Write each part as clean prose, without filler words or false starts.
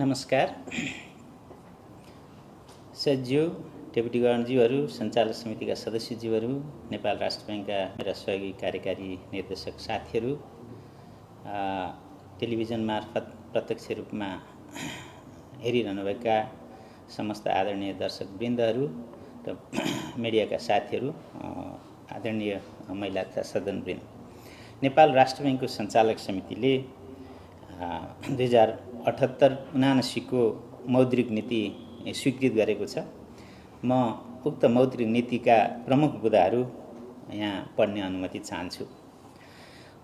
नमस्कार सज्यू डेपुटी गवर्नरज्यूहरू, सञ्चालक समितिका सदस्यज्यूहरू, नेपाल राष्ट्र बैंकका मेरा सहयोगी कार्यकारी निर्देशक साथीहरू, टेलिभिजन मार्फत प्रत्यक्ष रूपमा हेरिरहनुभएका समस्त आदरणीय दर्शकवृन्दहरू र मिडियाका साथीहरू, आदरणीय महिला तथा सदनवृन्द। नेपाल राष्ट्र बैंकको सञ्चालक समितिले 2078-79 को मौद्रिक नीति स्वीकृत गरेको छ। म उक्त मौद्रिक नीतिका प्रमुख बुँदाहरू यहाँ पढ्ने अनुमति चाहन्छु।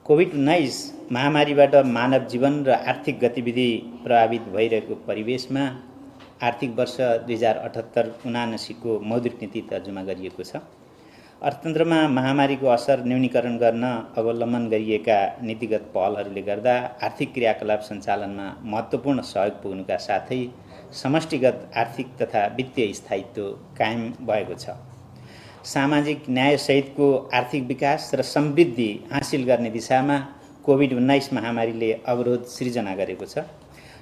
कोभिड-19 महामारीबाट मानव जीवन र आर्थिक गतिविधि प्रभावित भइरहेको परिवेशमा आर्थिक वर्ष 2078-79 को मौद्रिक नीति तर्जुमा गरिएको छ। अर्थतन्त्रमा महामारीको असर न्यूनीकरण गर्न अवलम्बन गरिएका नीतिगत पहलहरूले गर्दा आर्थिक क्रियाकलाप सञ्चालनमा महत्त्वपूर्ण सहयोग पुग्नुका साथै समष्टिगत आर्थिक तथा वित्तीय स्थायित्व कायम भएको छ। सामाजिक न्यायसहितको आर्थिक विकास र समृद्धि हासिल गर्ने दिशामा कोभिड-19 महामारीले अवरोध सृजना गरेको छ।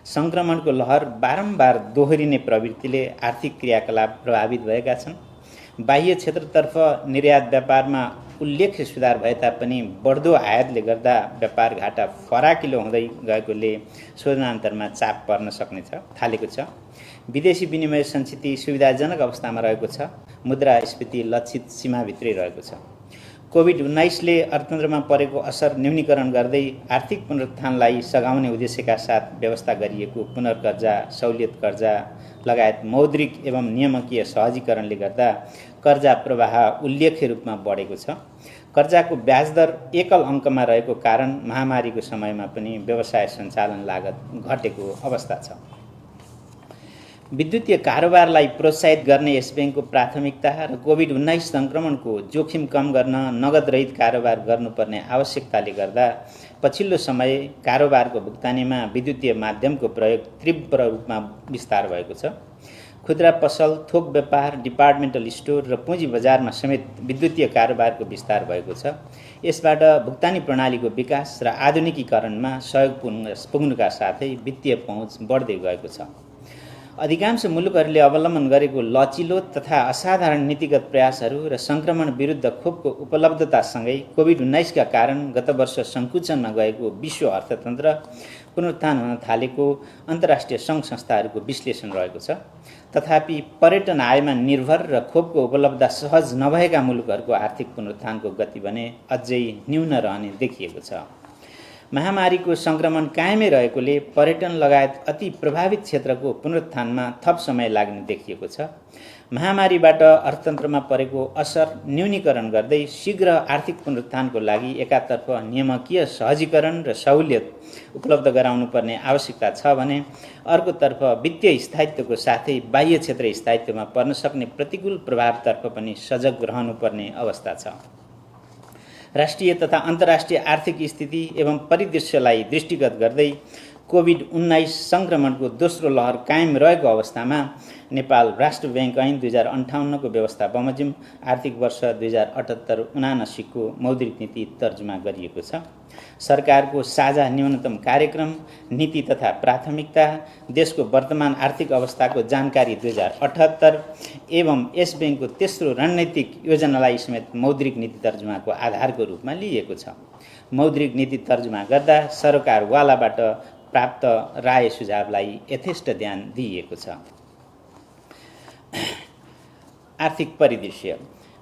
सङ्क्रमणको लहर बारम्बार दोहोरिने प्रवृत्तिले आर्थिक क्रियाकलाप प्रभावित भएका छन्। बाह्य क्षेत्रतर्फ निर्यात व्यापारमा उल्लेख्य सुधार भए तापनि बढ्दो आयातले गर्दा व्यापार घाटा फराकिलो हुँदै गएकोले शोधनान्तरमा चाप पर्न थालेको छ। विदेशी विनिमय संचिति सुविधाजनक अवस्थामा रहेको छ। मुद्रास्फीति लक्षित सीमाभित्रै रहेको छ। कोभिड-19 ले अर्थतन्त्रमा परेको असर न्यूनीकरण गर्दै आर्थिक पुनरुत्थानलाई सघाउने उद्देश्यका साथ व्यवस्था गरिएको पुनर्कर्जा, सहुलियत कर्जा लगायत मौद्रिक एवं नियामकीय सहजीकरणले गर्दा कर्जा प्रवाह उल्लेख्य रूपमा बढेको छ। कर्जाको ब्याज दर एकल अङ्कमा रहेको कारण महामारीको समयमा पनि व्यवसाय सञ्चालन लागत घटेको अवस्था छ। विद्युतीय कारोबारलाई प्रोत्साहित गर्ने यस बैंकको प्राथमिकता र कोभिड-19 सङ्क्रमणको जोखिम कम गर्न नगद रहित कारोबार गर्नुपर्ने आवश्यकताले गर्दा पछिल्लो समय कारोबारको भुक्तानीमा विद्युतीय माध्यमको प्रयोग तीव्र रूपमा विस्तार भएको छ। खुद्रा पसल, थोक व्यापार, डिपार्टमेन्टल स्टोर र पुँजी बजारमा समेत विद्युतीय कारोबारको विस्तार भएको छ। यसबाट भुक्तानी प्रणालीको विकास र आधुनिकीकरणमा सहयोग पुग्नुका साथै वित्तीय पहुँच बढ्दै गएको छ। अधिकांश मुलुकहरूले अवलम्बन गरेको लचिलो तथा असाधारण नीतिगत प्रयासहरू र सङ्क्रमण विरुद्ध खोपको उपलब्धतासँगै कोभिड-19 का कारण गत वर्ष सङ्कुचनमा गएको विश्व अर्थतन्त्र पुनरुत्थान हुन थालेको अन्तर्राष्ट्रिय सङ्घ संस्थाहरूको विश्लेषण रहेको छ। तथापि पर्यटन आयमा निर्भर र खोपको उपलब्धता सहज नभएका मुलुकहरूको आर्थिक पुनरुत्थानको गति भने अझै न्यून रहने देखिएको छ। महामारीको सङ्क्रमण कायमै रहेकोले पर्यटन लगायत अति प्रभावित क्षेत्रको पुनरुत्थानमा थप समय लाग्ने देखिएको छ। महामारीबाट अर्थतन्त्रमा परेको असर न्यूनीकरण गर्दै शीघ्र आर्थिक पुनरुत्थानको लागि एकातर्फ नियामकीय सहजीकरण र सहुलियत उपलब्ध गराउनुपर्ने आवश्यकता छ भने अर्कोतर्फ वित्तीय स्थायित्वको साथै बाह्य क्षेत्र स्थायित्वमा पर्न सक्ने प्रतिकूल प्रभावतर्फ पनि सजग रहनुपर्ने अवस्था छ। राष्ट्रिय तथा अन्तर्राष्ट्रिय आर्थिक स्थिति एवं परिदृश्यलाई दृष्टिगत गर्दै कोभिड-19 सङ्क्रमणको दोस्रो लहर कायम रहेको अवस्थामा नेपाल राष्ट्र बैंक ऐन 2058 को व्यवस्था बमोजिम आर्थिक वर्ष 2078-79 को मौद्रिक नीति तर्जुमा गरिएको छ। सरकारको साझा न्यूनतम कार्यक्रम, नीति तथा प्राथमिकता, देशको वर्तमान आर्थिक अवस्थाको जानकारी 2078 एवं यस बैंकको तेस्रो रणनीतिक योजनालाई समेत मौद्रिक नीति तर्जुमाको आधारको रूपमा लिइएको छ। मौद्रिक नीति तर्जुमा गर्दा सरकारवालाबाट प्राप्त राय सुझावलाई यथेष्ट ध्यान दिइएको छ। आर्थिक परिदृश्य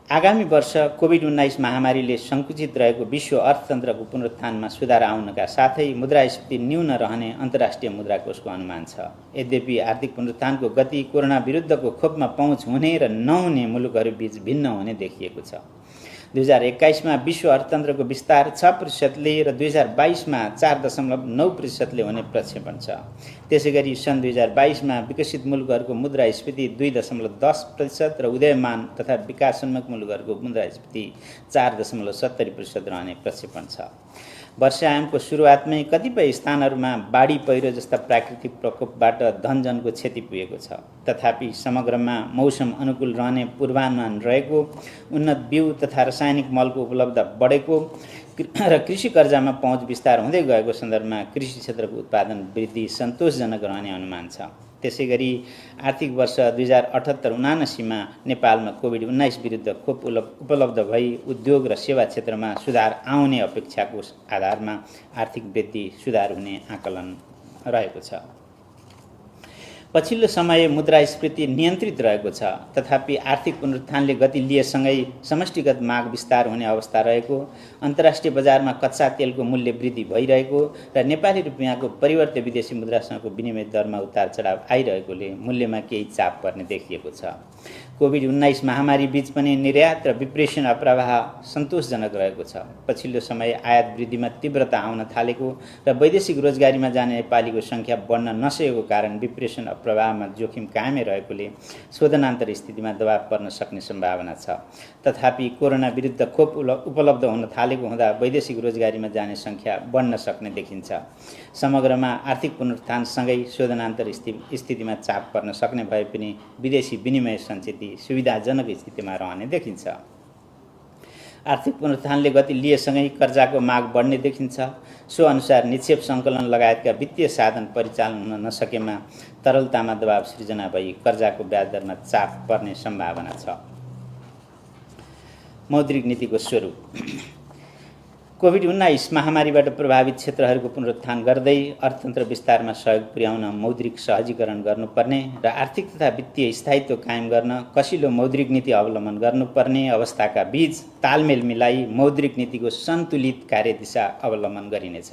आगामी वर्ष कोभिड-19 महामारीले सङ्कुचित रहेको विश्व अर्थतन्त्रको पुनरुत्थानमा सुधार आउनका साथै मुद्रास्फीति न्यून रहने अन्तर्राष्ट्रिय मुद्राकोषको अनुमान छ। यद्यपि आर्थिक पुनरुत्थानको गति कोरोना विरुद्धको खोपमा पहुँच हुने र नहुने मुलुकहरूबीच भिन्न हुने देखिएको छ। 2021 मा विश्व अर्थतन्त्रको विस्तार 6% र 2022 मा 4.9% हुने प्रक्षेपण छ। त्यसैगरी सन् 2022 मा विकसित मुलुकहरूको मुद्रास्फीति 2.10% र उदयमान तथा विकासोन्मुख मुलुकहरूको मुद्रास्फीति 4.70% रहने प्रक्षेपण छ। वर्षायामको सुरुवातमै कतिपय स्थानहरूमा बाढी पहिरो जस्ता प्राकृतिक प्रकोपबाट धनजनको क्षति पुगेको छ। तथापि समग्रमा मौसम अनुकूल रहने पूर्वानुमान रहेको, उन्नत बिउ तथा रासायनिक मलको उपलब्धता बढेको र कृषि कर्जामा पहुँच विस्तार हुँदै गएको सन्दर्भमा कृषि क्षेत्रको उत्पादन वृद्धि सन्तोषजनक रहने अनुमान छ। त्यसै गरी आर्थिक वर्ष 2078-79 नेपालमा कोभिड-19 विरुद्ध खोप उपलब्ध भई उद्योग र सेवा क्षेत्रमा सुधार आउने अपेक्षाको आधारमा आर्थिक वृद्धि सुधार हुने आकलन रहेको छ। पछिल्लो समय मुद्रास्फीति नियन्त्रित रहेको छ। तथापि आर्थिक पुनरुत्थानले गति लिएसँगै समष्टिगत माग विस्तार हुने अवस्था रहेको, अन्तर्राष्ट्रिय बजारमा कच्चा तेलको मूल्य वृद्धि भइरहेको र नेपाली रुपियाँको परिवर्त्य विदेशी मुद्रासँगको विनिमय दरमा उतार चढाव आइरहेकोले मूल्यमा केही चाप पर्ने देखिएको छ। कोभिड-19 महामारी बीच पनि निर्यात र विप्रेषण प्रवाह सन्तोषजनक रहेको छ। पछिल्लो समय आयात वृद्धिमा तीव्रता आउन थालेको र वैदेशिक रोजगारीमा जाने नेपालीको सङ्ख्या बढ्न नसकेको कारण विप्रेषण प्रवाहमा जोखिम कायमै रहेकोले शोधनान्तर स्थितिमा दबाव पर्न सक्ने सम्भावना छ। तथापि कोरोना विरुद्ध खोप उपलब्ध हुन थालेको हुँदा वैदेशिक रोजगारीमा जाने सङ्ख्या बढ्न सक्ने देखिन्छ। समग्रमा आर्थिक पुनरुत्थानसँगै शोधनान्तर स्थितिमा चाप पर्न सक्ने भए पनि विदेशी विनिमय सञ्चित सुविधाजनक स्थितिमा रहने देखिन्छ। आर्थिक पुनरुत्थानले गति लिएसँगै कर्जाको माग बढ्ने देखिन्छ। सो अनुसार निक्षेप सङ्कलन लगायतका वित्तीय साधन परिचालन हुन नसकेमा तरलतामा दबाव सृजना भई कर्जाको ब्याज दरमा चाप पर्ने सम्भावना छ। मौद्रिक नीतिको स्वरूप कोभिड-19 महामारीबाट प्रभावित क्षेत्रहरूको पुनरुत्थान गर्दै अर्थतन्त्र विस्तारमा सहयोग पुर्याउन मौद्रिक सहजीकरण गर्नुपर्ने र आर्थिक तथा वित्तीय स्थायित्व कायम गर्न कसिलो मौद्रिक नीति अवलम्बन गर्नुपर्ने अवस्थाका बीच तालमेल मिलाई मौद्रिक नीतिको सन्तुलित कार्यदिशा अवलम्बन गरिनेछ।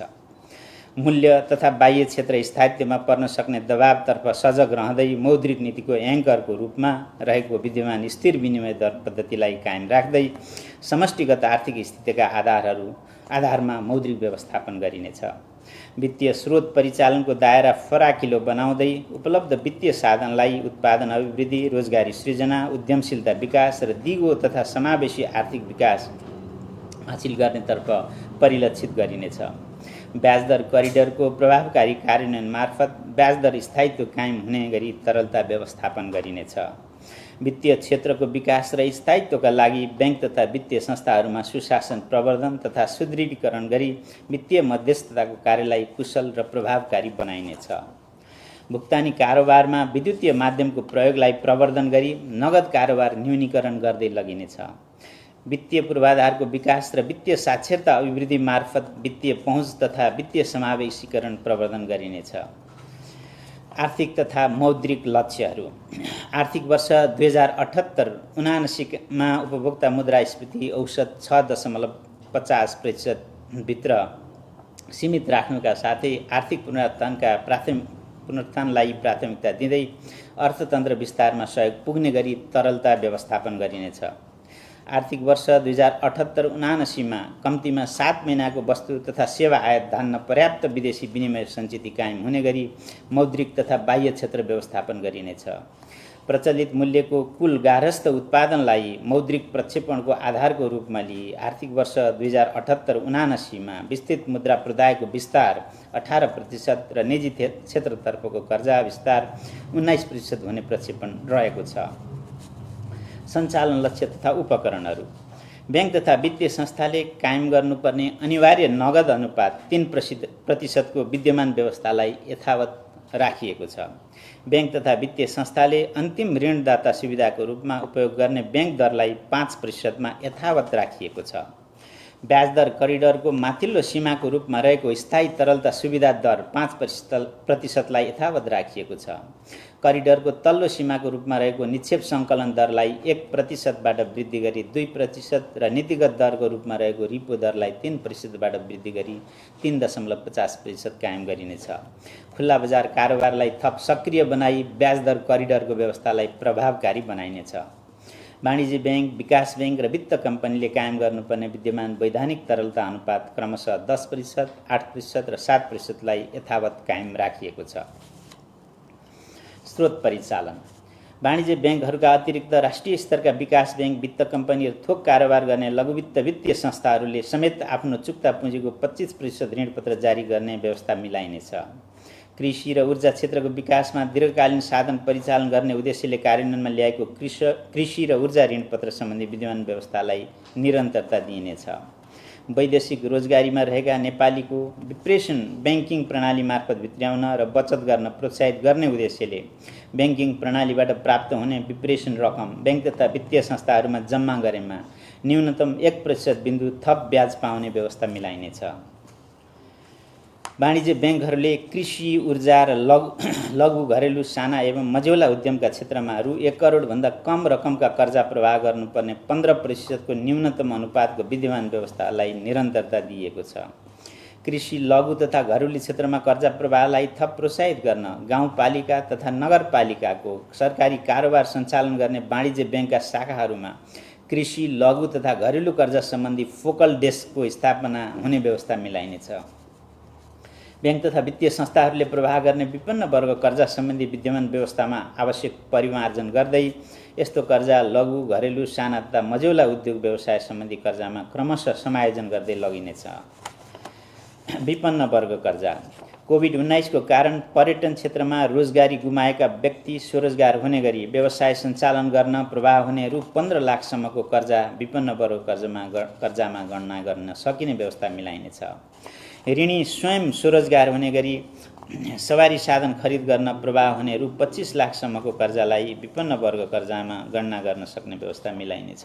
मूल्य तथा बाह्य क्षेत्र स्थायित्वमा पर्न सक्ने दबावतर्फ सजग रहँदै मौद्रिक नीतिको एङ्करको रूपमा रहेको विद्यमान स्थिर विनिमय दर पद्धतिलाई कायम राख्दै समष्टिगत आर्थिक स्थितिका आधारमा मौद्रिक व्यवस्थापन गरिनेछ। वित्तीय स्रोत परिचालनको दायरा फराकिलो बनाउँदै उपलब्ध वित्तीय साधनलाई उत्पादन अभिवृद्धि, रोजगारी सृजना, उद्यमशीलता विकास र दिगो तथा समावेशी आर्थिक विकास हासिल गर्नेतर्फ परिलक्षित गरिनेछ। ब्याजदर करिडरको प्रभावकारी कार्यान्वयन मार्फत ब्याजदर स्थायित्व कायम हुने गरी तरलता व्यवस्थापन गरिनेछ। वित्तीय क्षेत्रको विकास र स्थायित्वका लागि बैंक तथा वित्तीय संस्थाहरूमा सुशासन प्रवर्धन तथा सुदृढीकरण गरी वित्तीय मध्यस्थताको कार्यलाई कुशल र प्रभावकारी बनाइनेछ। भुक्तानी कारोबारमा विद्युतीय माध्यमको प्रयोगलाई प्रवर्धन गरी नगद कारोबार न्यूनीकरण गर्दै लगिनेछ। वित्तीय पूर्वाधारको विकास र वित्तीय साक्षरता अभिवृद्धि मार्फत वित्तीय पहुँच तथा वित्तीय समावेशीकरण प्रवर्धन गरिनेछ। आर्थिक तथा मौद्रिक लक्ष्यहरू आर्थिक वर्ष 2078-79 मा उपभोक्ता मुद्रास्फीति औसत 6.50% भित्र सीमित राख्नुका साथै आर्थिक पुनरुत्थानलाई प्राथमिकता दिँदै अर्थतन्त्र विस्तारमा सहयोग पुग्ने गरी तरलता व्यवस्थापन गरिनेछ। आर्थिक वर्ष 2078-79 मा कम्तीमा 7 महिनाको वस्तु तथा सेवा आयात धान्न पर्याप्त विदेशी विनिमय सञ्चिति कायम हुने गरी मौद्रिक तथा बाह्य क्षेत्र व्यवस्थापन गरिनेछ। प्रचलित मूल्यको कुल गार्हस्थ उत्पादनलाई मौद्रिक प्रक्षेपणको आधारको रूपमा लिई आर्थिक वर्ष 2078-79 मा विस्तृत मुद्रा प्रदायको विस्तार 18% र निजी क्षेत्रतर्फको कर्जा विस्तार 19% हुने प्रक्षेपण रहेको छ। सञ्चालन लक्ष्य तथा उपकरणहरू बैंक तथा वित्तीय संस्थाले कायम गर्नुपर्ने अनिवार्य नगद अनुपात 3% को विद्यमान व्यवस्थालाई यथावत राखिएको छ। बैंक तथा वित्तीय संस्थाले अन्तिम ऋणदाता सुविधाको रूपमा उपयोग गर्ने बैंक दरलाई 5% मा यथावत राखिएको छ। ब्याजदर करिडरको माथिल्लो सीमाको रूपमा रहेको स्थायी तरलता सुविधा दर 5% लाई यथावत राखिएको छ। करिडरको तल्लो सीमाको रूपमा रहेको निक्षेप सङ्कलन दरलाई 1% बाट वृद्धि गरी 2% र नीतिगत दरको रूपमा रहेको रिपो दरलाई 3% बाट वृद्धि गरी 3.50% कायम गरिनेछ। खुल्ला बजार कारोबारलाई थप सक्रिय बनाई ब्याजदर करिडरको व्यवस्थालाई प्रभावकारी बनाइनेछ। वाणिज्य बैंक, विकास बैंक र वित्त कम्पनीले कायम गर्नुपर्ने विद्यमान वैधानिक तरलता अनुपात क्रमशः 10%, 8% र 7% लाई यथावत कायम राखिएको छ। स्रोत परिचालन वाणिज्य ब्याङ्कहरूका अतिरिक्त राष्ट्रिय स्तरका विकास ब्याङ्क, वित्त कम्पनी र थोक कारोबार गर्ने लघुवित्त वित्तीय संस्थाहरूले समेत आफ्नो चुक्ता पुँजीको 25% ऋणपत्र जारी गर्ने व्यवस्था मिलाइनेछ। कृषि र ऊर्जा क्षेत्रको विकासमा दीर्घकालीन साधन परिचालन गर्ने उद्देश्यले कार्यान्वयनमा ल्याएको कृषि र ऊर्जा ऋणपत्र सम्बन्धी विद्यमान व्यवस्थालाई निरन्तरता दिइनेछ। वैदेशिक रोजगारीमा रहेका नेपालीको विप्रेसन ब्याङ्किङ प्रणाली मार्फत भित्र्याउन र बचत गर्न प्रोत्साहित गर्ने उद्देश्यले ब्याङ्किङ प्रणालीबाट प्राप्त हुने विप्रेसन रकम ब्याङ्क तथा वित्तीय संस्थाहरूमा जम्मा गरेमा न्यूनतम 1% बिन्दु थप ब्याज पाउने व्यवस्था मिलाइनेछ। वाणिज्य ब्याङ्कहरूले कृषि, ऊर्जा र लघु घरेलु साना एवं मझौला उद्यमका क्षेत्रमा रु 1 करोडभन्दा कम रकमका कर्जा प्रवाह गर्नुपर्ने 15% को न्यूनतम अनुपातको विद्यमान व्यवस्थालाई निरन्तरता दिएको छ। कृषि, लघु तथा घरेलु क्षेत्रमा कर्जा प्रवाहलाई थप प्रोत्साहित गर्न गाउँपालिका तथा नगरपालिकाको सरकारी कारोबार सञ्चालन गर्ने वाणिज्य ब्याङ्कका शाखाहरूमा कृषि, लघु तथा घरेलु कर्जा सम्बन्धी फोकल डेस्कको स्थापना हुने व्यवस्था मिलाइनेछ। ब्याङ्क तथा वित्तीय संस्थाहरूले प्रवाह गर्ने विभिन्न वर्ग कर्जा सम्बन्धी विद्यमान व्यवस्थामा आवश्यक परिमार्जन गर्दै यस्तो कर्जा लघु, घरेलु, साना तथा मझौला उद्योग व्यवसाय सम्बन्धी कर्जामा क्रमशः समायोजन गर्दै लगिनेछ। विपन्न वर्ग कर्जा। कोभिड-19 को कारण पर्यटन क्षेत्रमा रोजगारी गुमाएका व्यक्ति स्वरोजगार हुने गरी व्यवसाय सञ्चालन गर्न प्रवाह हुने रु 15 लाखसम्मको कर्जा विपन्न वर्ग कर्जामा गणना गर्न सकिने व्यवस्था मिलाइनेछ। ऋणी स्वयं स्वरोजगार हुने गरी सवारी साधन खरिद गर्न प्रवाह हुने रु 25 लाखसम्मको कर्जालाई विपन्न वर्ग कर्जामा गणना गर्न सक्ने व्यवस्था मिलाइनेछ।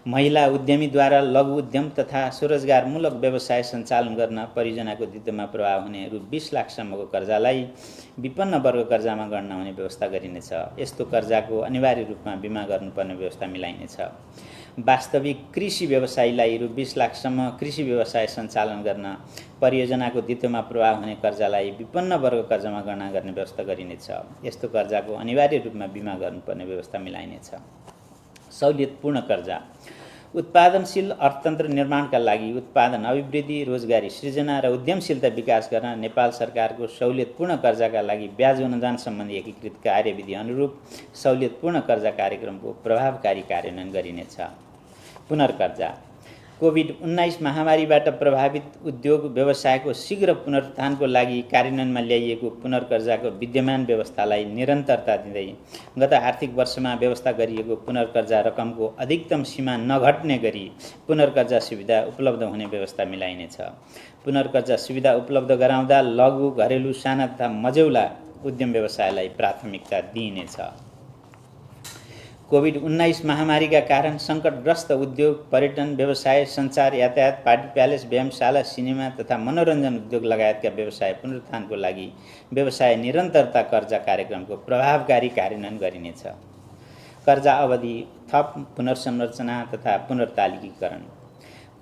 महिला उद्यमीद्वारा लघु उद्यम तथा स्वरोजगारमूलक व्यवसाय सञ्चालन गर्न परियोजनाको दित्तमा प्रवाह हुने रु 20 लाखसम्मको कर्जालाई विपन्न वर्ग कर्जामा गणना हुने व्यवस्था गरिनेछ। यस्तो कर्जाको अनिवार्य रूपमा बिमा गर्नुपर्ने व्यवस्था मिलाइनेछ। वास्तविक कृषि व्यवसायीलाई रु 20 लाखसम्म कृषि व्यवसाय सञ्चालन गर्न परियोजनाको दित्तमा प्रवाह हुने कर्जालाई विपन्न वर्ग कर्जामा गणना गर्ने व्यवस्था गरिनेछ। यस्तो कर्जाको अनिवार्य रूपमा बिमा गर्नुपर्ने व्यवस्था मिलाइनेछ। सहुलियतपूर्ण कर्जा। उत्पादनशील अर्थतन्त्र निर्माणका लागि उत्पादन अभिवृद्धि, रोजगारी सृजना र उद्यमशीलता विकास गर्न नेपाल सरकारको सहुलियतपूर्ण कर्जाका लागि ब्याज अनुदान सम्बन्धी एकीकृत कार्यविधि अनुरूप सहुलियतपूर्ण कर्जा कार्यक्रमको प्रभावकारी कार्यान्वयन गरिनेछ। पुनर्कर्जा। कोभिड-19 महामारीबाट प्रभावित उद्योग व्यवसायको शीघ्र पुनरुत्थानको लागि कार्यान्वयनमा ल्याइएको पुनर्कर्जाको विद्यमान व्यवस्थालाई निरन्तरता दिँदै गत आर्थिक वर्षमा व्यवस्था गरिएको पुनर्कर्जा रकमको अधिकतम सीमा नघट्ने गरी पुनर्कर्जा सुविधा उपलब्ध हुने व्यवस्था मिलाइनेछ। पुनर्कर्जा सुविधा उपलब्ध गराउँदा लघु, घरेलु, साना तथा मझौला उद्यम व्यवसायलाई प्राथमिकता दिइनेछ। कोभिड-19 महामारीका कारण सङ्कटग्रस्त उद्योग, पर्यटन व्यवसाय, सञ्चार, यातायात, पार्टी प्यालेस, व्यायामशाला, सिनेमा तथा मनोरञ्जन उद्योग लगायतका व्यवसाय पुनरुत्थानको लागि व्यवसाय निरन्तरता कर्जा कार्यक्रमको प्रभावकारी कार्यान्वयन गरिनेछ। कर्जा अवधि थप पुनर्संरचना तथा पुनर्तालिकीकरण।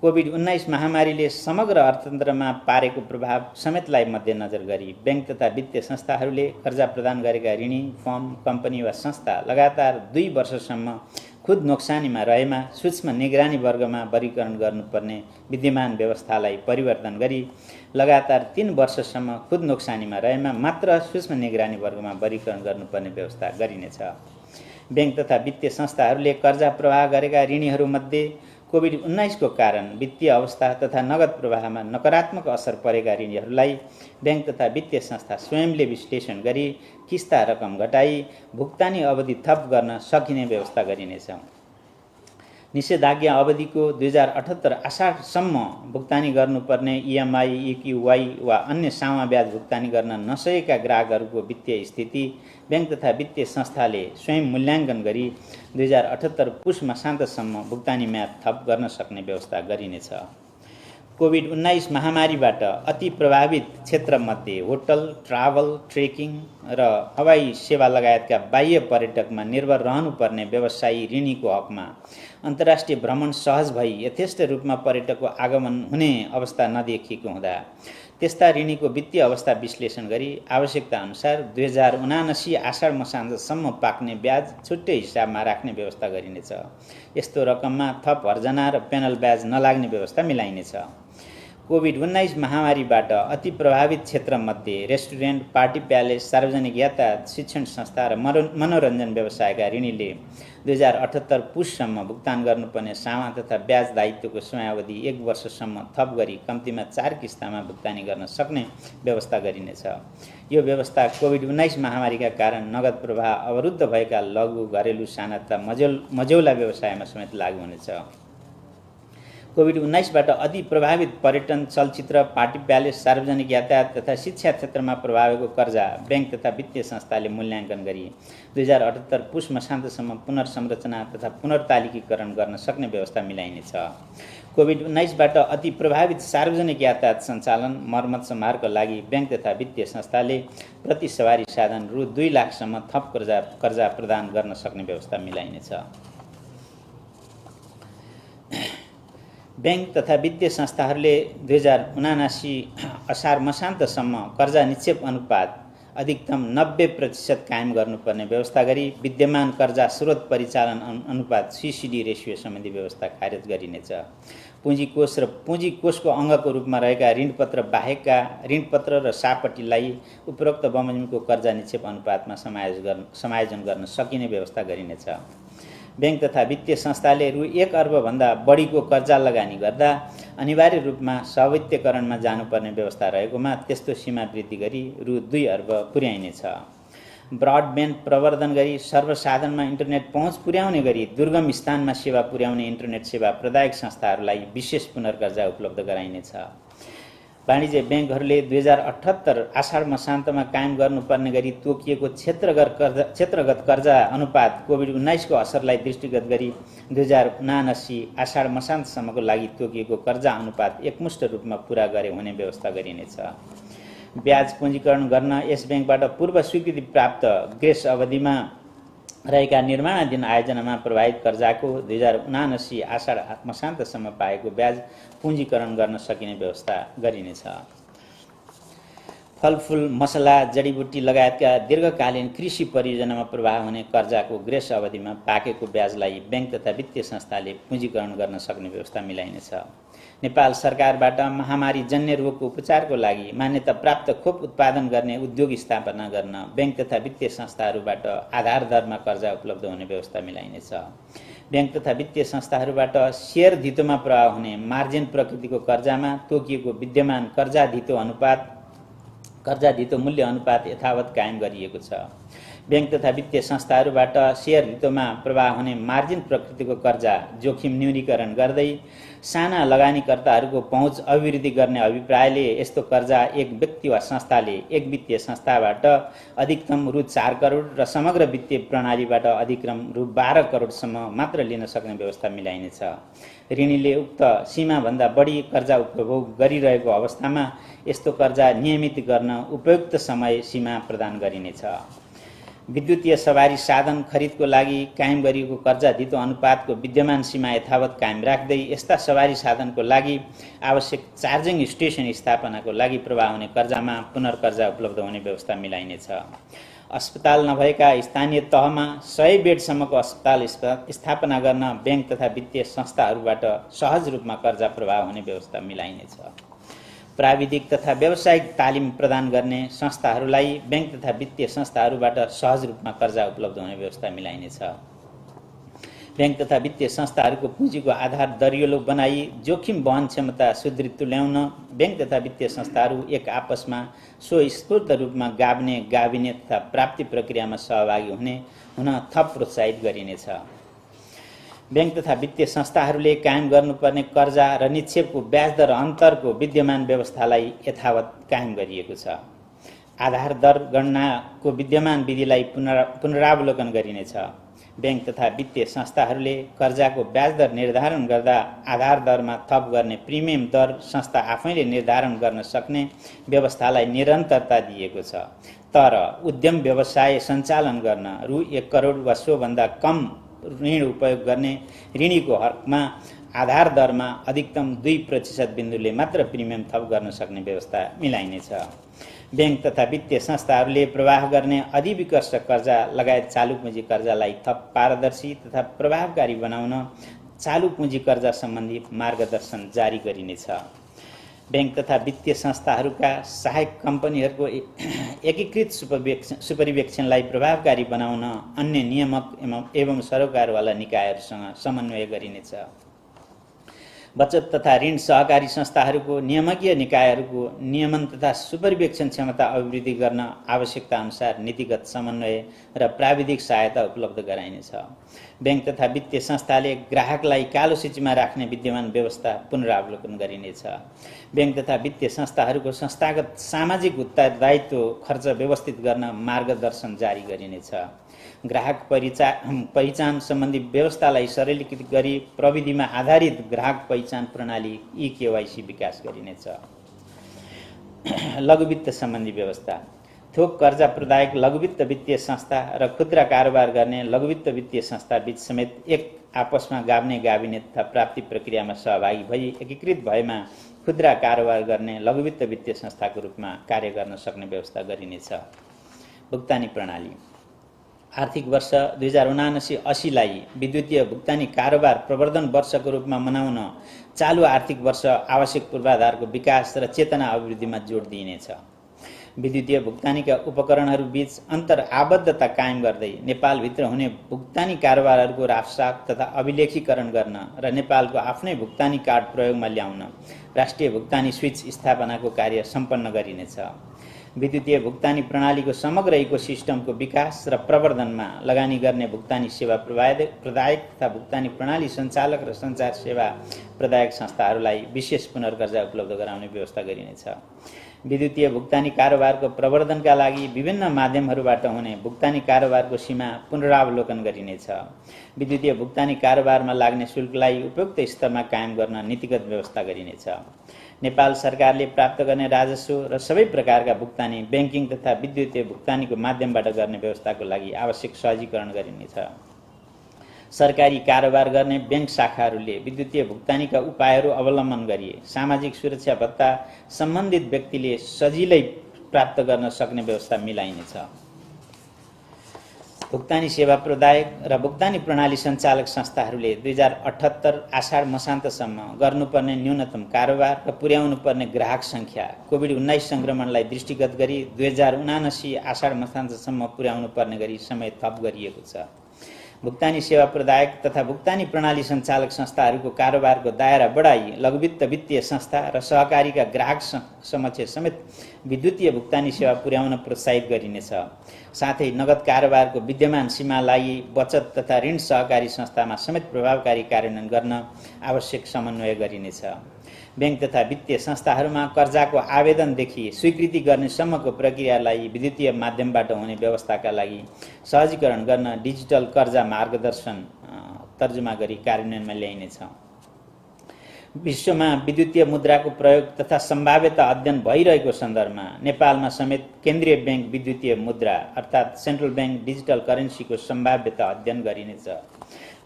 कोभिड-19 महामारीले समग्र अर्थतन्त्रमा पारेको प्रभाव समेतलाई मध्यनजर गरी ब्याङ्क तथा वित्तीय संस्थाहरूले कर्जा प्रदान गरेका ऋणी, फर्म, कम्पनी वा संस्था लगातार 2 वर्षसम्म खुद नोक्सानीमा रहेमा सूक्ष्म निगरानी वर्गमा वर्गीकरण गर्नुपर्ने विद्यमान व्यवस्थालाई परिवर्तन गरी लगातार 3 वर्षसम्म खुद नोक्सानीमा रहेमा मात्र सूक्ष्म निगरानी वर्गमा वर्गीकरण गर्नुपर्ने व्यवस्था गरिनेछ। ब्याङ्क तथा वित्तीय संस्थाहरूले कर्जा प्रवाह गरेका ऋणीहरूमध्ये कोभिड-19 को कारण वित्तीय अवस्था तथा नगद प्रवाहमा नकारात्मक असर परेका ऋणीहरूलाई ब्याङ्क तथा वित्तीय संस्था स्वयंले विश्लेषण गरी किस्ता रकम घटाई भुक्तानी अवधि थप गर्न सकिने व्यवस्था गरिनेछ। निषेधाज्ञा अवधिको 2078 आषाढसम्म भुक्तानी गर्नुपर्ने EMI, EQY वा अन्य सामा ब्याज भुक्तानी गर्न नसकेका ग्राहकहरूको वित्तीय स्थिति ब्याङ्क तथा वित्तीय संस्थाले स्वयं मूल्याङ्कन गरी 2078 पुष मसान्तसम्म भुक्तानी म्याद थप गर्न सक्ने व्यवस्था गरिनेछ। कोभिड-19 महामारीबाट अति प्रभावित क्षेत्रमध्ये होटल, ट्राभल, ट्रेकिङ र हवाई सेवा लगायतका बाह्य पर्यटकमा निर्भर रहनुपर्ने व्यवसायी ऋणीको हकमा अन्तर्राष्ट्रिय भ्रमण सहज भई यथेष्ट रूपमा पर्यटकको आगमन हुने अवस्था नदेखिएको हुँदा त्यस्ता ऋणीको वित्तीय अवस्था विश्लेषण गरी आवश्यकता अनुसार 2079 आषाढ मसान्तसम्म पाक्ने ब्याज छुट्टै हिसाबमा राख्ने व्यवस्था गरिनेछ। यस्तो रकममा थप हर्जना र पेनल ब्याज नलाग्ने व्यवस्था मिलाइनेछ। कोभिड-19 महामारीबाट अति प्रभावित क्षेत्रमध्ये रेस्टुरेन्ट, पार्टी प्यालेस, सार्वजनिक यातायात, शिक्षण संस्था र मनोरञ्जन व्यवसायका ऋणीले 2078 पुससम्म भुक्तान गर्नुपर्ने सामा तथा ब्याज दायित्वको समयावधि 1 वर्षसम्म थप गरी कम्तीमा 4 किस्तामा भुक्तानी गर्न सक्ने व्यवस्था गरिनेछ। यो व्यवस्था कोभिड-19 महामारीका कारण नगद प्रवाह अवरुद्ध भएका लघु, घरेलु, साना तथा मझौला व्यवसायमा समेत लागू हुनेछ। कोभिड-19बाट अति प्रभावित पर्यटन, चलचित्र, पार्टी प्यालेस, सार्वजनिक यातायात तथा शिक्षा क्षेत्रमा प्रभावको कर्जा बैंक तथा वित्तीय संस्थाले मूल्याङ्कन गरी 2078 पुस मसान्तसम्म पुनर्संरचना तथा पुनर्तालिकीकरण गर्न सक्ने व्यवस्था मिलाइनेछ। कोभिड-19बाट अति प्रभावित सार्वजनिक यातायात सञ्चालन, मर्मत समारोहका लागि बैंक तथा वित्तीय संस्थाले प्रति सवारी साधन रु 2 लाखसम्म थप कर्जा प्रदान गर्न सक्ने व्यवस्था मिलाइनेछ। बैंक तथा वित्तीय संस्थाहरूले 2079 असार मसान्तसम्म कर्जा निक्षेप अनुपात अधिकतम 90% कायम गर्नुपर्ने व्यवस्था गरी विद्यमान कर्जा स्रोत परिचालन अनुपात CCD रेसियो सम्बन्धी व्यवस्था खारेज गरिनेछ। पुँजीकोष र पुँजीकोषको अङ्गको रूपमा रहेका ऋणपत्र बाहेकका ऋणपत्र र सापट्टिलाई उपरोक्त बमोजिमको कर्जा निक्षेप अनुपातमा समायोजन गर्न सकिने व्यवस्था गरिनेछ। बैंक तथा वित्तीय संस्थाले रु 1 अर्बभन्दा बढीको कर्जा लगानी गर्दा अनिवार्य रूपमा स्वायत्तीकरणमा जानुपर्ने व्यवस्था रहेकोमा त्यस्तो सीमा वृद्धि गरी रु 2 अर्ब पुर्याइनेछ। ब्रडब्यान्ड प्रवर्धन गरी सर्वसाधारणमा इन्टरनेट पहुँच पुर्याउने गरी दुर्गम स्थानमा सेवा पुर्याउने इन्टरनेट सेवा प्रदायक संस्थाहरूलाई विशेष पुनर्कर्जा उपलब्ध गराइनेछ। वाणिज्य ब्याङ्कहरूले 2078 आषाढ मसान्तमा कायम गर्नुपर्ने गरी तोकिएको क्षेत्रगत कर्जा अनुपात कोभिड-19 को असरलाई दृष्टिगत गरी 2079 आषाढ मसान्तसम्मको लागि तोकिएको कर्जा अनुपात एकमुष्ट रूपमा पूरा गरे हुने व्यवस्था गरिनेछ। ब्याज पुँजीकरण गर्न यस ब्याङ्कबाट पूर्व स्वीकृति प्राप्त ग्रेस अवधिमा रहेका निर्माणाधीन आयोजनामा प्रभावित कर्जाको 2079 आषाढ मसान्तसम्म पाएको ब्याज पुँजीकरण गर्न सकिने व्यवस्था गरिनेछ। फलफुल, मसला, जडीबुटी लगायतका दीर्घकालीन कृषि परियोजनामा प्रवाह हुने कर्जाको ग्रेस अवधिमा पाकेको ब्याजलाई बैंक तथा वित्तीय संस्थाले पुँजीकरण गर्न सक्ने व्यवस्था मिलाइनेछ। नेपाल सरकारबाट महामारी जन्य रोगको उपचारको लागि मान्यता प्राप्त खोप उत्पादन गर्ने उद्योग स्थापना गर्न बैंक तथा वित्तीय संस्थाहरूबाट आधार दरमा कर्जा उपलब्ध हुने व्यवस्था मिलाइनेछ। बैंक तथा वित्तीय संस्थाहरूबाट शेयर धितोमा प्रवाह हुने मार्जिन प्रकृतिको कर्जामा तोकिएको विद्यमान कर्जा धितो मूल्य अनुपात यथावत कायम गरिएको छ। बैंक तथा वित्तीय संस्थाहरूबाट शेयर धितोमा प्रवाह हुने मार्जिन प्रकृतिको कर्जा जोखिम न्यूनीकरण गर्दै साना लगानीकर्ताहरूको पहुँच अभिवृद्धि गर्ने अभिप्रायले यस्तो कर्जा एक व्यक्ति वा संस्थाले एक वित्तीय संस्थाबाट अधिकतम रु 4 करोड र समग्र वित्तीय प्रणालीबाट अधिकतम रु 12 करोडसम्म मात्र लिन सक्ने व्यवस्था मिलाइनेछ। ऋणीले उक्त सीमाभन्दा बढी कर्जा उपभोग गरिरहेको अवस्थामा यस्तो कर्जा नियमित गर्न उपयुक्त समय सीमा प्रदान गरिनेछ। विद्युतीय सवारी साधन खरिदको लागि कायम गरिएको कर्जा धितो अनुपातको विद्यमान सीमा यथावत कायम राख्दै यस्ता सवारी साधनको लागि आवश्यक चार्जिङ स्टेसन स्थापनाको लागि प्रवाह हुने कर्जामा पुनर्कर्जा उपलब्ध हुने व्यवस्था मिलाइनेछ। अस्पताल नभएका स्थानीय तहमा 100 बेडसम्मको अस्पताल स्थापना गर्न बैंक तथा वित्तीय संस्थाहरूबाट सहज रूपमा कर्जा प्रवाह हुने व्यवस्था मिलाइनेछ। प्राविधिक तथा व्यावसायिक तालिम प्रदान गर्ने संस्थाहरूलाई बैंक तथा वित्तीय संस्थाहरूबाट सहज रूपमा कर्जा उपलब्ध हुने व्यवस्था मिलाइनेछ। बैंक तथा वित्तीय संस्थाहरूको पुँजीको आधार दरिलो बनाई जोखिम वहन क्षमता सुदृढ तुल्याउन बैंक तथा वित्तीय संस्थाहरू एक आपसमा स्वस्फूर्त रूपमा गाभिने तथा प्राप्ति प्रक्रियामा सहभागी हुन थप प्रोत्साहित गरिनेछ। बैंक तथा वित्तीय संस्थाहरूले कायम गर्नुपर्ने कर्जा र निक्षेपको ब्याज दर अन्तरको विद्यमान व्यवस्थालाई यथावत कायम गरिएको छ। आधार दर गणनाको विद्यमान विधिलाई पुनरावलोकन गरिनेछ। बैंक तथा वित्तीय संस्थाहरूले कर्जाको ब्याज दर निर्धारण गर्दा आधार दरमा थप गर्ने प्रिमियम दर संस्था आफैले निर्धारण गर्न सक्ने व्यवस्थालाई निरन्तरता दिएको छ। तर उद्यम व्यवसाय सञ्चालन गर्न रु 1 करोड वा सोभन्दा कम ऋण उपयोग गर्ने ऋणीको हकमा आधार दरमा अधिकतम 2% बिन्दुले मात्र प्रिमियम थप गर्न सक्ने व्यवस्था मिलाइनेछ। बैंक तथा वित्तीय संस्थाहरूले प्रवाह गर्ने अधिविकर्ष कर्जा लगायत चालू पुँजी कर्जालाई थप पारदर्शी तथा प्रभावकारी बनाउन चालू पुँजी कर्जा सम्बन्धी मार्गदर्शन जारी गरिनेछ। बैंक तथा वित्तीय संस्थाहरूका सहायक कम्पनीहरूको एकीकृत सुपरिवेक्षणलाई प्रभावकारी बनाउन अन्य नियामक एवं सरोकारवाला निकायहरूसँग समन्वय गरिनेछ। बचत तथा ऋण सहकारी संस्थाहरूको नियामकीय निकायहरूको नियमन तथा सुपरिवेक्षण क्षमता अभिवृद्धि गर्न आवश्यकता अनुसार नीतिगत समन्वय र प्राविधिक सहायता उपलब्ध गराइनेछ। बैंक तथा वित्तीय संस्थाले ग्राहकलाई कालो सूचीमा राख्ने विद्यमान व्यवस्था पुनरावलोकन गरिनेछ। बैंक तथा वित्तीय संस्थाहरूको संस्थागत सामाजिक उत्तरदायित्व खर्च व्यवस्थित गर्न मार्गदर्शन जारी गरिनेछ। ग्राहक पहिचान सम्बन्धी व्यवस्थालाई सरलीकृत गरी प्रविधिमा आधारित ग्राहक पहिचान प्रणाली ई-केवाइसी विकास गरिनेछ। लघुवित्त सम्बन्धी व्यवस्था थोक कर्जा प्रदायक लघुवित्त वित्तीय संस्था र खुद्रा कारोबार गर्ने लघुवित्त वित्तीय संस्था बीच समेत एक आपसमा गाभ्ने गाभिने तथा प्राप्ति प्रक्रियामा सहभागी भई एकीकृत भएमा खुद्रा कारोबार गर्ने लघुवित्त वित्तीय संस्थाको रूपमा कार्य गर्न सक्ने व्यवस्था गरिनेछ। भुक्तानी प्रणाली आर्थिक वर्ष 2079-80 लाई विद्युतीय भुक्तानी कारोबार प्रवर्धन वर्षको रूपमा मनाउन चालु आर्थिक वर्ष आवश्यक पूर्वाधारको विकास र चेतना अभिवृद्धिमा जोड दिइनेछ। विद्युतीय भुक्तानीका उपकरणहरू बीच अन्तर आबद्धता कायम गर्दै नेपालभित्र हुने भुक्तानी कारोबारहरूको राफसाफ तथा अभिलेखीकरण गर्न र नेपालको आफ्नै भुक्तानी कार्ड प्रयोगमा ल्याउन राष्ट्रिय भुक्तानी स्विच स्थापनाको कार्य सम्पन्न गरिनेछ। विद्युतीय भुक्तानी प्रणालीको समग्र इकोसिस्टमको विकास र प्रवर्धनमा लगानी गर्ने भुक्तानी सेवा प्रदायक तथा भुक्तानी प्रणाली सञ्चालक र सञ्चार सेवा प्रदायक संस्थाहरूलाई विशेष पुनर्कर्जा उपलब्ध गराउने व्यवस्था गरिनेछ। विद्युतीय भुक्तानी कारोबारको प्रवर्धनका लागि विभिन्न माध्यमहरूबाट हुने भुक्तानी कारोबारको सीमा पुनरावलोकन गरिनेछ। विद्युतीय भुक्तानी कारोबारमा लाग्ने शुल्कलाई उपयुक्त स्तरमा कायम गर्न नीतिगत व्यवस्था गरिनेछ। नेपाल सरकारले प्राप्त गर्ने राजस्व र सबै प्रकारका भुक्तानी बैंकिङ तथा विद्युतीय भुक्तानीको माध्यमबाट गर्ने व्यवस्थाको लागि आवश्यक सहजीकरण गरिनेछ। सरकारी कारोबार गर्ने बैंक शाखाहरूले विद्युतीय भुक्तानीका उपायहरू अवलम्बन गरी सामाजिक सुरक्षा भत्ता सम्बन्धित व्यक्तिले सजिलै प्राप्त गर्न सक्ने व्यवस्था मिलाइनेछ। भुक्तानी सेवा प्रदायक र भुक्तानी प्रणाली सञ्चालक संस्थाहरूले 2078 आषाढ मसान्तसम्म गर्नुपर्ने न्यूनतम कारोबार र पुर्याउनुपर्ने ग्राहक सङ्ख्या कोभिड-19 संक्रमणलाई दृष्टिगत गरी 2079 आषाढ मसान्तसम्म पुर्याउनुपर्ने गरी समय थप गरिएको छ। भुक्तानी सेवा प्रदायक तथा भुक्तानी प्रणाली सञ्चालक संस्थाहरूको कारोबारको दायरा बढाई लघुवित्त वित्तीय संस्था र सहकारीका ग्राहक समक्ष समेत विद्युतीय भुक्तानी सेवा पुर्याउन प्रोत्साहित गरिनेछ। साथै नगद कारोबारको विद्यमान सीमालाई बचत तथा ऋण सहकारी संस्थामा समेत प्रभावकारी कार्यान्वयन गर्न आवश्यक समन्वय गरिनेछ। बैंक तथा वित्तीय संस्थाहरूमा कर्जाको आवेदनदेखि स्वीकृति गर्नेसम्मको प्रक्रियालाई विद्युतीय माध्यमबाट हुने व्यवस्थाका लागि सहजीकरण गर्न डिजिटल कर्जा मार्गदर्शन तर्जुमा गरी कार्यान्वयनमा ल्याइनेछ। विश्वमा विद्युतीय मुद्राको प्रयोग तथा सम्भाव्यता अध्ययन भइरहेको सन्दर्भमा नेपालमा समेत केन्द्रीय बैंक विद्युतीय मुद्रा अर्थात् सेन्ट्रल बैंक डिजिटल करेन्सीको सम्भाव्यता अध्ययन गरिनेछ।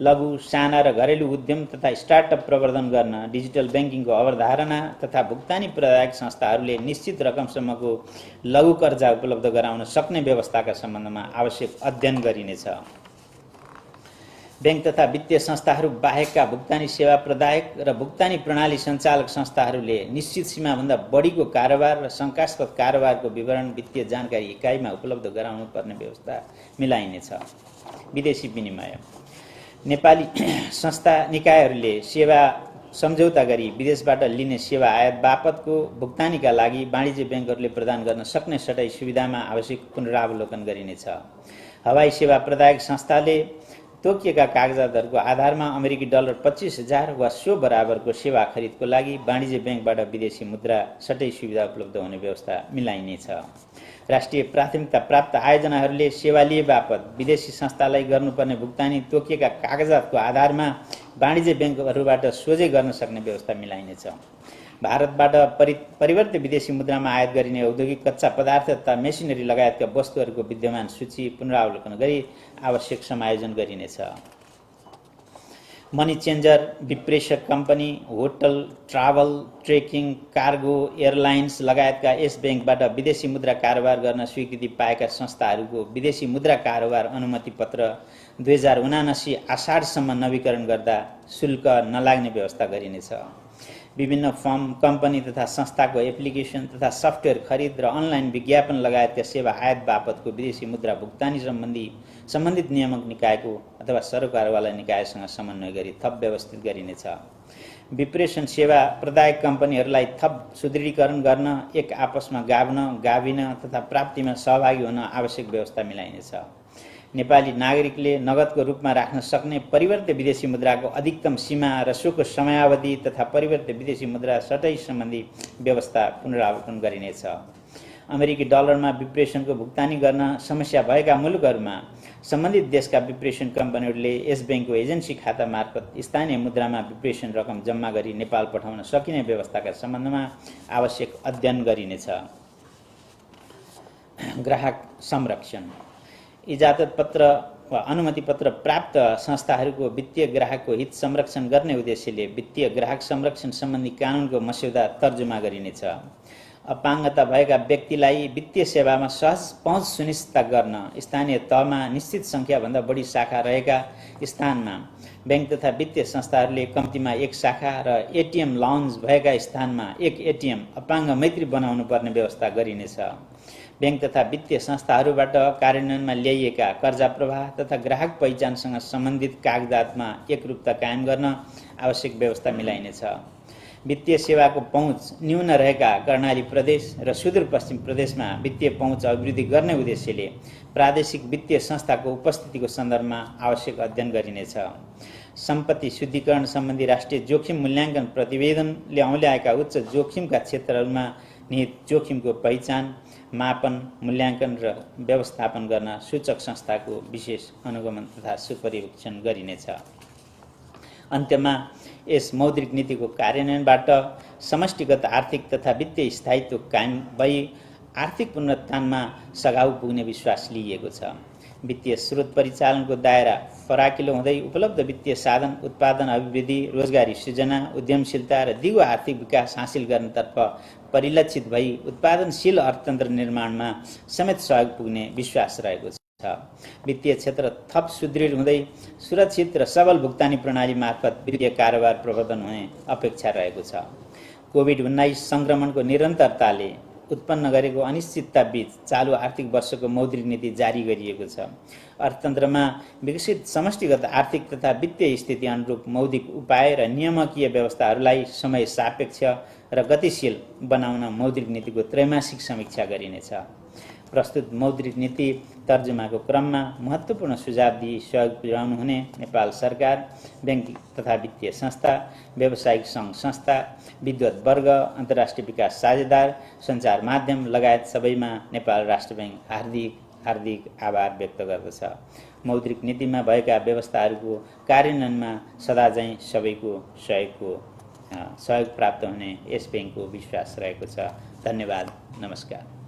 लघु, साना र घरेलु उद्यम तथा स्टार्टअप प्रवर्धन गर्न डिजिटल बैंकिङको अवधारणा तथा भुक्तानी प्रदायक संस्थाहरूले निश्चित रकमसम्मको लघु कर्जा उपलब्ध गराउन सक्ने व्यवस्थाका सम्बन्धमा आवश्यक अध्ययन गरिनेछ। बैंक तथा वित्तीय संस्थाहरू बाहेकका भुक्तानी सेवा प्रदायक र भुक्तानी प्रणाली सञ्चालक संस्थाहरूले निश्चित सीमाभन्दा बढीको कारोबार र शङ्कास्पद कारोबारको विवरण वित्तीय जानकारी इकाइमा उपलब्ध गराउनु पर्ने व्यवस्था मिलाइनेछ। विदेशी विनिमय नेपाली संस्था निकायहरूले सेवा सम्झौता गरी विदेशबाट लिने सेवा आयात बापतको भुक्तानीका लागि वाणिज्य बैंकहरूले प्रदान गर्न सक्ने सटाई सुविधामा आवश्यक पुनरावलोकन गरिनेछ। हवाई सेवा प्रदायक संस्थाले तोकिएका कागजातहरूको आधारमा अमेरिकी डलर 25,000 वा सो बराबरको सेवा खरिदको लागि वाणिज्य बैंकबाट विदेशी मुद्रा सटै सुविधा उपलब्ध हुने व्यवस्था मिलाइनेछ। राष्ट्रिय प्राथमिकता प्राप्त आयोजनाहरूले सेवा लिए बापत विदेशी संस्थालाई गर्नुपर्ने भुक्तानी तोकिएका कागजातको आधारमा वाणिज्य बैंकहरूबाट सोझै गर्न सक्ने व्यवस्था मिलाइनेछ। भारतबाट परिवर्तित विदेशी मुद्रामा आयात गरिने औद्योगिक कच्चा पदार्थ तथा मेसिनरी लगायतका वस्तुहरूको विद्यमान सूची पुनरावलोकन गरी आवश्यक समायोजन गरिनेछ। मनी चेन्जर, विप्रेषक company, hotel, travel, trekking, cargo, airlines लगायतका यस बैंकबाट विदेशी मुद्रा कारोबार गर्न स्वीकृति पाएका संस्थाहरूको विदेशी मुद्रा कारोबार अनुमति पत्र 2079 आषाढसम्म नवीकरण गर्दा शुल्क नलाग्ने व्यवस्था गरिनेछ। विभिन्न फर्म, कम्पनी तथा संस्थाको एप्लिकेसन तथा सफ्टवेयर खरिद र अनलाइन विज्ञापन लगायतका सेवा आयात बापतको विदेशी मुद्रा भुक्तानी सम्बन्धित नियामक निकायको अथवा सरकारवाला निकायसँग समन्वय गरी थप व्यवस्थित गरिनेछ। विप्रेषण सेवा प्रदायक कम्पनीहरूलाई थप सुदृढीकरण गर्न, एक आपसमा गाभिन तथा प्राप्तिमा सहभागी हुन आवश्यक व्यवस्था मिलाइनेछ। नेपाली नागरिकले नगदको रूपमा राख्न सक्ने परिवर्त्य विदेशी मुद्राको अधिकतम सीमा र सोको समयावधि तथा परिवर्त्य विदेशी मुद्रा सटै सम्बन्धी व्यवस्था पुनरावलोकन गरिनेछ। अमेरिकी डलरमा विप्रेषणको भुक्तानी गर्न समस्या भएका मुलुकहरूमा सम्बन्धित देशका विप्रेषण कम्पनीहरूले यस बैंकको एजेन्सी खाता मार्फत स्थानीय मुद्रामा विप्रेषण रकम जम्मा गरी नेपाल पठाउन सकिने व्यवस्थाका सम्बन्धमा आवश्यक अध्ययन गरिनेछ। ग्राहक संरक्षण इजाजत पत्र वा अनुमति पत्र प्राप्त संस्थाहरूको वित्तीय ग्राहकको हित संरक्षण गर्ने उद्देश्यले वित्तीय ग्राहक संरक्षण सम्बन्धी कानुनको मस्यौदा तर्जुमा गरिनेछ। अपाङ्गता भएका व्यक्तिलाई वित्तीय सेवामा सहज पहुँच सुनिश्चित गर्न स्थानीय तहमा निश्चित सङ्ख्याभन्दा बढी शाखा रहेका स्थानमा बैंक तथा वित्तीय संस्थाहरूले कम्तीमा एक शाखा र एटीएम लाउन्ज भएका स्थानमा एक एटीएम अपाङ्ग मैत्री बनाउनु पर्ने व्यवस्था गरिनेछ। बैंक तथा वित्तीय संस्थाहरूबाट कार्यान्वयनमा ल्याइएका कर्जा प्रवाह तथा ग्राहक पहिचानसँग सम्बन्धित कागजातमा एकरूपता कायम गर्न आवश्यक व्यवस्था मिलाइनेछ। वित्तीय सेवाको पहुँच न्यून रहेका कर्णाली प्रदेश र सुदूरपश्चिम प्रदेशमा वित्तीय पहुँच अभिवृद्धि गर्ने उद्देश्यले प्रादेशिक वित्तीय संस्थाको उपस्थितिको सन्दर्भमा आवश्यक अध्ययन गरिनेछ। सम्पत्ति शुद्धिकरण सम्बन्धी राष्ट्रिय जोखिम मूल्याङ्कन प्रतिवेदनले औल्याएका उच्च जोखिमका क्षेत्रहरूमा निहित जोखिमको पहिचान, मापन, मूल्याङ्कन र व्यवस्थापन गर्न सूचक संस्थाको विशेष अनुगमन तथा सुपरीक्षण गरिनेछ। अन्त्यमा यस मौद्रिक नीतिको कार्यान्वयनबाट समष्टिगत आर्थिक तथा वित्तीय स्थायित्व कायम भई आर्थिक पुनरुत्थानमा सघाउ पुग्ने विश्वास लिइएको छ। वित्तीय स्रोत परिचालनको दायरा फराकिलो हुँदै उपलब्ध वित्तीय साधन, उत्पादन अभिवृद्धि, रोजगारी सृजना, उद्यमशीलता र दिगो आर्थिक विकास हासिल गर्नतर्फ परिलक्षित भई उत्पादनशील अर्थतन्त्र निर्माणमा समेत सहयोग पुग्ने विश्वास रहेको छ। वित्तीय क्षेत्र थप सुदृढ हुँदै सुरक्षित र सबल भुक्तानी प्रणाली मार्फत वित्तीय कारोबार प्रवर्धन हुने अपेक्षा रहेको छ। कोभिड-19 संक्रमणको निरन्तरताले उत्पन्न गरेको अनिश्चितता बीच चालु आर्थिक वर्षको मौद्रिक नीति जारी गरिएको छ। अर्थतन्त्रमा विकसित समष्टिगत आर्थिक तथा वित्तीय स्थिति अनुरूप मौद्रिक उपाय र नियामकीय व्यवस्थाहरूलाई समय सापेक्ष र गतिशील बनाउन मौद्रिक नीतिको त्रैमासिक समीक्षा गरिनेछ। प्रस्तुत मौद्रिक नीति तर्जुमाको क्रममा महत्त्वपूर्ण सुझाव दिई सहयोग पुर्याउनु हुने नेपाल सरकार, बैंक तथा वित्तीय संस्था, व्यावसायिक सङ्घ संस्था, विद्वत वर्ग, अन्तर्राष्ट्रिय विकास साझेदार, सञ्चार माध्यम लगायत सबैमा नेपाल राष्ट्र बैंक हार्दिक आभार व्यक्त गर्दछ। मौद्रिक नीतिमा भएका व्यवस्थाहरूको कार्यान्वयनमा सदाझैँ सबैको सहयोग प्राप्त हुने यस बैंकको विश्वास रहेको छ। धन्यवाद। नमस्कार।